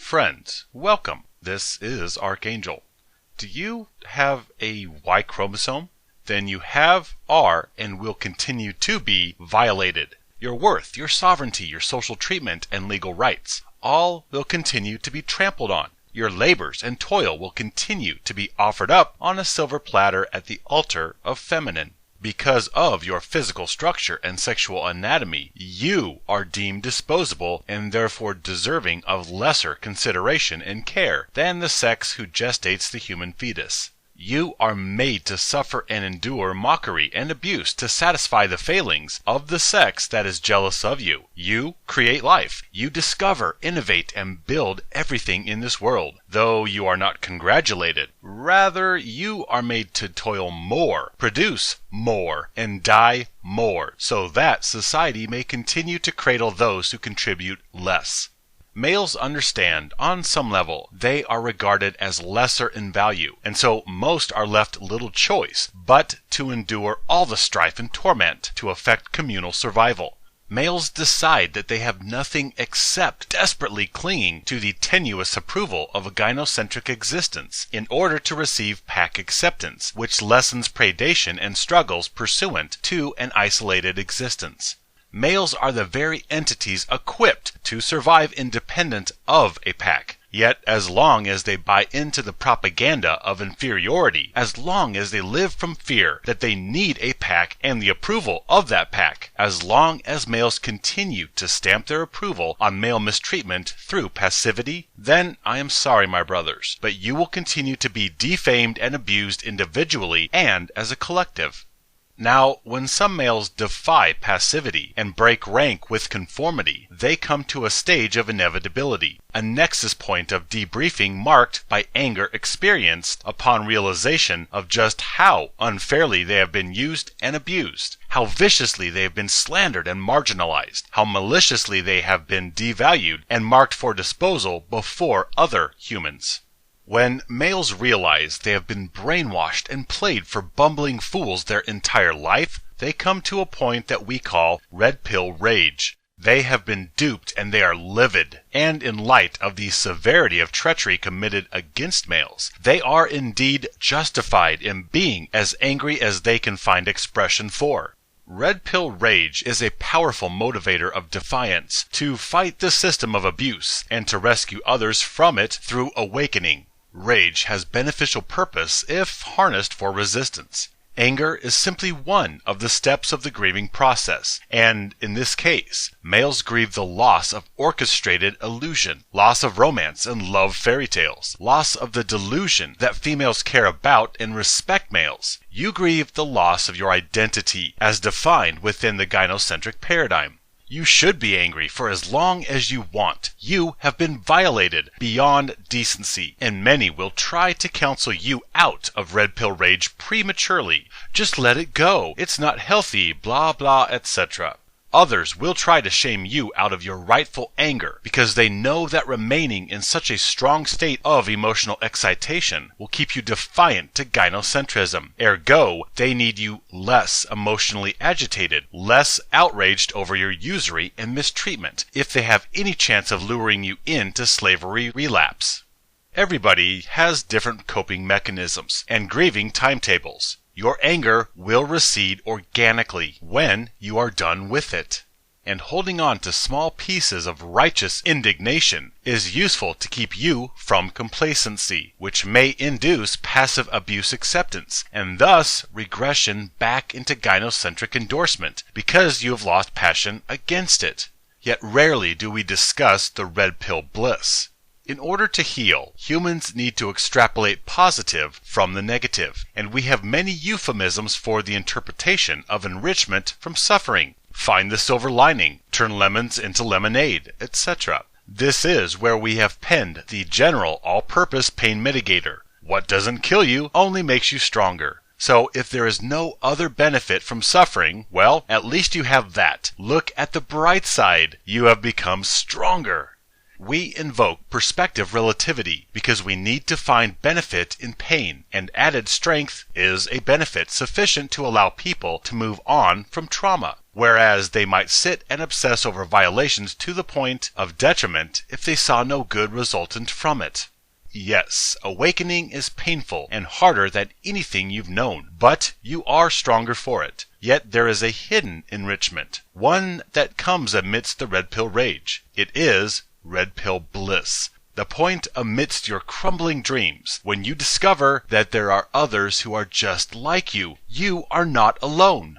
Friends, welcome. This is Archangel. Do you have a Y chromosome? Then you have, are, and will continue to be violated. Your worth, your sovereignty, your social treatment, and legal rights, all will continue to be trampled on. Your labors and toil will continue to be offered up on a silver platter at the altar of feminine. Because of your physical structure and sexual anatomy, you are deemed disposable and therefore deserving of lesser consideration and care than the sex who gestates the human fetus. You are made to suffer and endure mockery and abuse to satisfy the failings of the sex that is jealous of you. You create life. You discover, innovate, and build everything in this world, though you are not congratulated. Rather, you are made to toil more, produce more, and die more, so that society may continue to cradle those who contribute less. Males understand, on some level, they are regarded as lesser in value, and so most are left little choice but to endure all the strife and torment to effect communal survival. Males decide that they have nothing except desperately clinging to the tenuous approval of a gynocentric existence in order to receive pack acceptance, which lessens predation and struggles pursuant to an isolated existence. Males are the very entities equipped to survive independent of a pack. Yet as long as they buy into the propaganda of inferiority, as long as they live from fear that they need a pack and the approval of that pack, as long as males continue to stamp their approval on male mistreatment through passivity, then I am sorry, my brothers, but you will continue to be defamed and abused individually and as a collective. Now, when some males defy passivity and break rank with conformity, they come to a stage of inevitability, a nexus point of debriefing marked by anger experienced upon realization of just how unfairly they have been used and abused, how viciously they have been slandered and marginalized, how maliciously they have been devalued and marked for disposal before other humans. When males realize they have been brainwashed and played for bumbling fools their entire life, they come to a point that we call red pill rage. They have been duped and they are livid, and in light of the severity of treachery committed against males, they are indeed justified in being as angry as they can find expression for. Red pill rage is a powerful motivator of defiance to fight the system of abuse and to rescue others from it through awakening. Rage has beneficial purpose if harnessed for resistance. Anger is simply one of the steps of the grieving process, and in this case, males grieve the loss of orchestrated illusion, loss of romance and love fairy tales, loss of the delusion that females care about and respect males. You grieve the loss of your identity as defined within the gynocentric paradigm. You should be angry for as long as you want. You have been violated beyond decency, and many will try to counsel you out of red pill rage prematurely. Just let it go. It's not healthy, blah blah, etc. Others will try to shame you out of your rightful anger because they know that remaining in such a strong state of emotional excitation will keep you defiant to gynocentrism. Ergo, they need you less emotionally agitated, less outraged over your usury and mistreatment, if they have any chance of luring you into slavery relapse. Everybody has different coping mechanisms and grieving timetables. Your anger will recede organically when you are done with it. And holding on to small pieces of righteous indignation is useful to keep you from complacency, which may induce passive abuse acceptance, and thus regression back into gynocentric endorsement, because you have lost passion against it. Yet rarely do we discuss the red pill bliss. In order to heal, humans need to extrapolate positive from the negative, and we have many euphemisms for the interpretation of enrichment from suffering. Find the silver lining, turn lemons into lemonade, etc. This is where we have penned the general all-purpose pain mitigator. What doesn't kill you only makes you stronger. So if there is no other benefit from suffering, well, at least you have that. Look at the bright side. You have become stronger. We invoke perspective relativity because we need to find benefit in pain, and added strength is a benefit sufficient to allow people to move on from trauma. whereas they might sit and obsess over violations to the point of detriment if they saw no good resultant from it. Yes, awakening is painful and harder than anything you've known, but you are stronger for it. Yet there is a hidden enrichment, one that comes amidst the red pill rage. It is red pill bliss. The point amidst your crumbling dreams, when you discover that there are others who are just like you. You are not alone.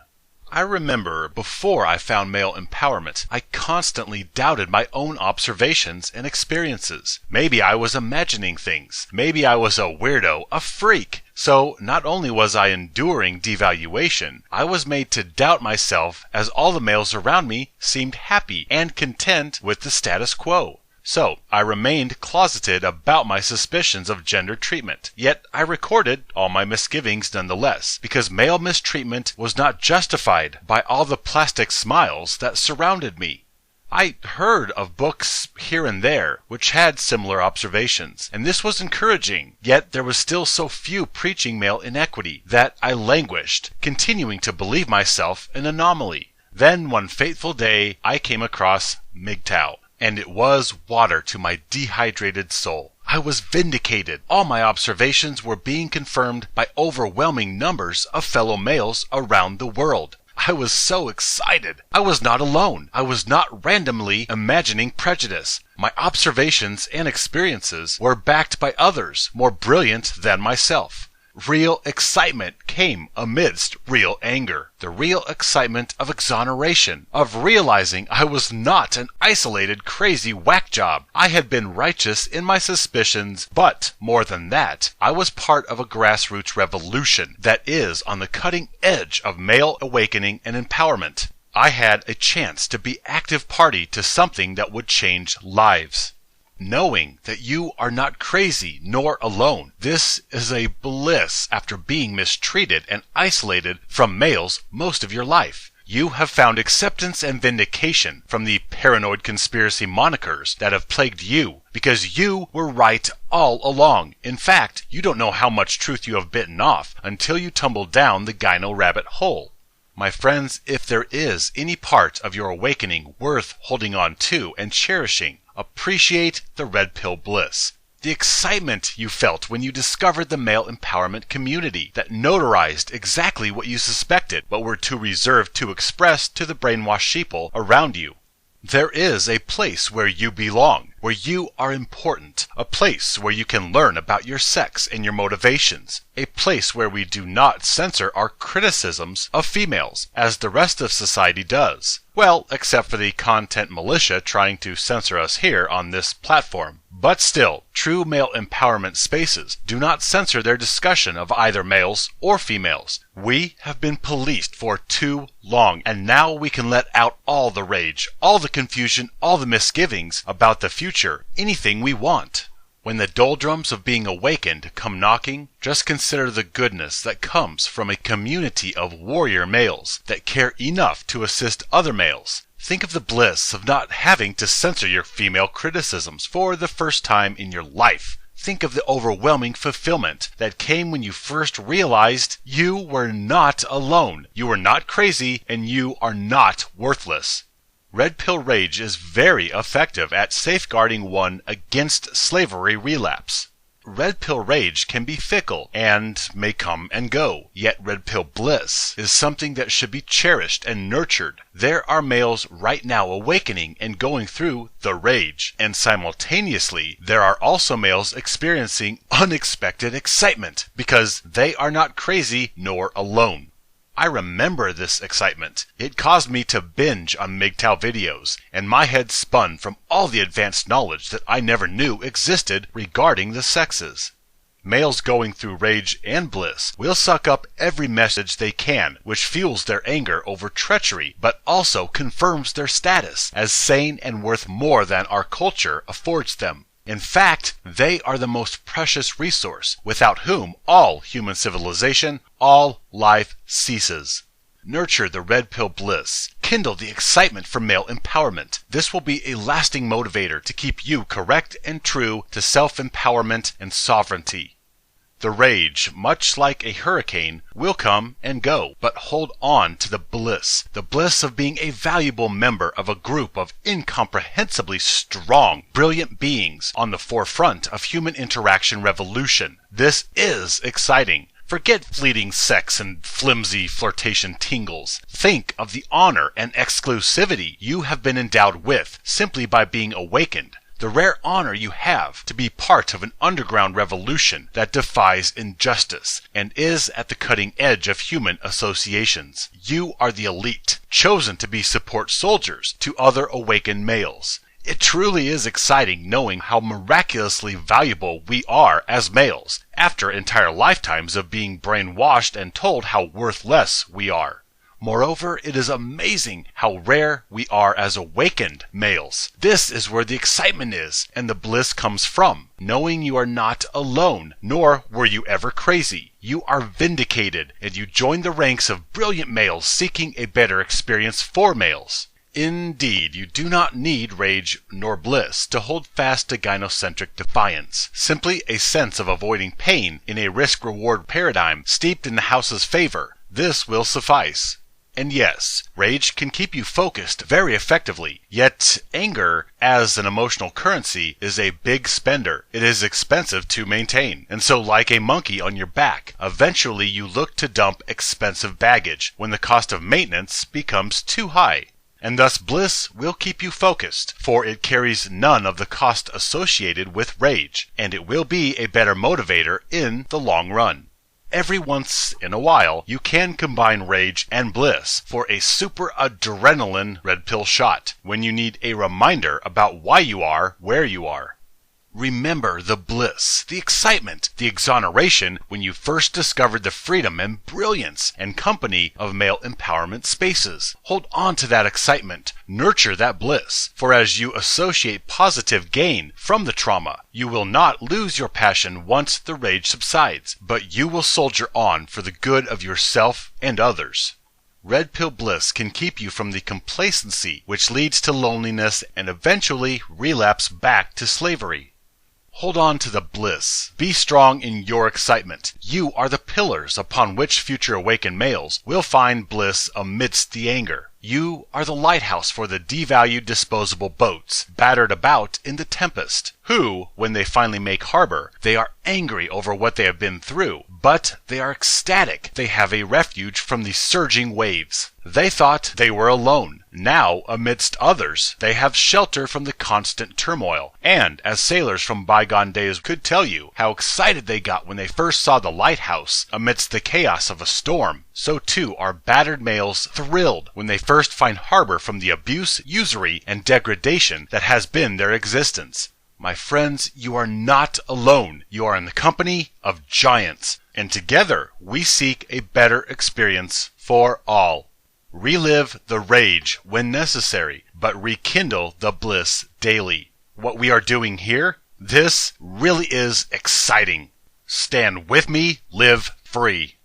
I remember before I found male empowerment, I constantly doubted my own observations and experiences. Maybe I was imagining things. Maybe I was a weirdo, a freak. So not only was I enduring devaluation, I was made to doubt myself as all the males around me seemed happy and content with the status quo. So, I remained closeted about my suspicions of gender treatment, yet I recorded all my misgivings nonetheless, because male mistreatment was not justified by all the plastic smiles that surrounded me. I heard of books here and there which had similar observations, and this was encouraging, yet there was still so few preaching male inequity that I languished, continuing to believe myself an anomaly. Then one fateful day I came across MGTOW. And it was water to my dehydrated soul. I was vindicated. All my observations were being confirmed by overwhelming numbers of fellow males around the world. I was so excited. I was not alone. I was not randomly imagining prejudice. My observations and experiences were backed by others more brilliant than myself. Real excitement came amidst real anger. The real excitement of exoneration, of realizing I was not an isolated crazy whack job. I had been righteous in my suspicions, but more than that, I was part of a grassroots revolution that is on the cutting edge of male awakening and empowerment. I had a chance to be active party to something that would change lives. Knowing that you are not crazy nor alone. This is a bliss after being mistreated and isolated from males most of your life. You have found acceptance and vindication from the paranoid conspiracy monikers that have plagued you because you were right all along. In fact, you don't know how much truth you have bitten off until you tumble down the gyno rabbit hole. My friends, if there is any part of your awakening worth holding on to and cherishing, appreciate the red pill bliss. The excitement you felt when you discovered the male empowerment community that notarized exactly what you suspected but were too reserved to express to the brainwashed sheeple around you. There is a place where you belong, where you are important, a place where you can learn about your sex and your motivations, a place where we do not censor our criticisms of females, as the rest of society does. Well, except for the content militia trying to censor us here on this platform. But still, true male empowerment spaces do not censor their discussion of either males or females. We have been policed for too long, and now we can let out all the rage, all the confusion, all the misgivings about the future, anything we want. When the doldrums of being awakened come knocking, just consider the goodness that comes from a community of warrior males that care enough to assist other males. Think of the bliss of not having to censor your female criticisms for the first time in your life. Think of the overwhelming fulfillment that came when you first realized you were not alone, you were not crazy, and you are not worthless. Red pill rage is very effective at safeguarding one against slavery relapse. Red pill rage can be fickle and may come and go, yet red pill bliss is something that should be cherished and nurtured. There are males right now awakening and going through the rage, and simultaneously there are also males experiencing unexpected excitement because they are not crazy nor alone. I remember this excitement. It caused me to binge on MGTOW videos, and my head spun from all the advanced knowledge that I never knew existed regarding the sexes. Males going through rage and bliss will suck up every message they can, which fuels their anger over treachery, but also confirms their status as sane and worth more than our culture affords them. In fact, they are the most precious resource, without whom all human civilization, all life ceases. Nurture the red pill bliss. Kindle the excitement for male empowerment. This will be a lasting motivator to keep you correct and true to self-empowerment and sovereignty. The rage, much like a hurricane, will come and go, but hold on to the bliss of being a valuable member of a group of incomprehensibly strong, brilliant beings on the forefront of human interaction revolution. This is exciting. Forget fleeting sex and flimsy flirtation tingles. Think of the honor and exclusivity you have been endowed with simply by being awakened. The rare honor you have to be part of an underground revolution that defies injustice and is at the cutting edge of human associations. You are the elite, chosen to be support soldiers to other awakened males. It truly is exciting knowing how miraculously valuable we are as males after entire lifetimes of being brainwashed and told how worthless we are. Moreover, it is amazing how rare we are as awakened males. This is where the excitement is and the bliss comes from, knowing you are not alone, nor were you ever crazy. You are vindicated, and you join the ranks of brilliant males seeking a better experience for males. Indeed, you do not need rage nor bliss to hold fast to gynocentric defiance. Simply a sense of avoiding pain in a risk-reward paradigm steeped in the house's favor. This will suffice. And yes, rage can keep you focused very effectively, yet anger, as an emotional currency, is a big spender. It is expensive to maintain, and so like a monkey on your back, eventually you look to dump expensive baggage when the cost of maintenance becomes too high. And thus bliss will keep you focused, for it carries none of the cost associated with rage, and it will be a better motivator in the long run. Every once in a while, you can combine rage and bliss for a super adrenaline red pill shot, when you need a reminder about why you are where you are. Remember the bliss, the excitement, the exoneration when you first discovered the freedom and brilliance and company of male empowerment spaces. Hold on to that excitement, nurture that bliss, for as you associate positive gain from the trauma, you will not lose your passion once the rage subsides, but you will soldier on for the good of yourself and others. Red pill bliss can keep you from the complacency which leads to loneliness and eventually relapse back to slavery. Hold on to the bliss. Be strong in your excitement. You are the pillars upon which future awakened males will find bliss amidst the anger. You are the lighthouse for the devalued disposable boats, battered about in the tempest, who, when they finally make harbor, they are angry over what they have been through, but they are ecstatic they have a refuge from the surging waves. They thought they were alone. Now, amidst others, they have shelter from the constant turmoil. And, as sailors from bygone days could tell you, how excited they got when they first saw the lighthouse amidst the chaos of a storm, so too are battered males thrilled when they first find harbor from the abuse, usury, and degradation that has been their existence. My friends, you are not alone. You are in the company of giants, and together we seek a better experience for all. Relive the rage when necessary, but rekindle the bliss daily. What we are doing here, this really is exciting. Stand with me, live free.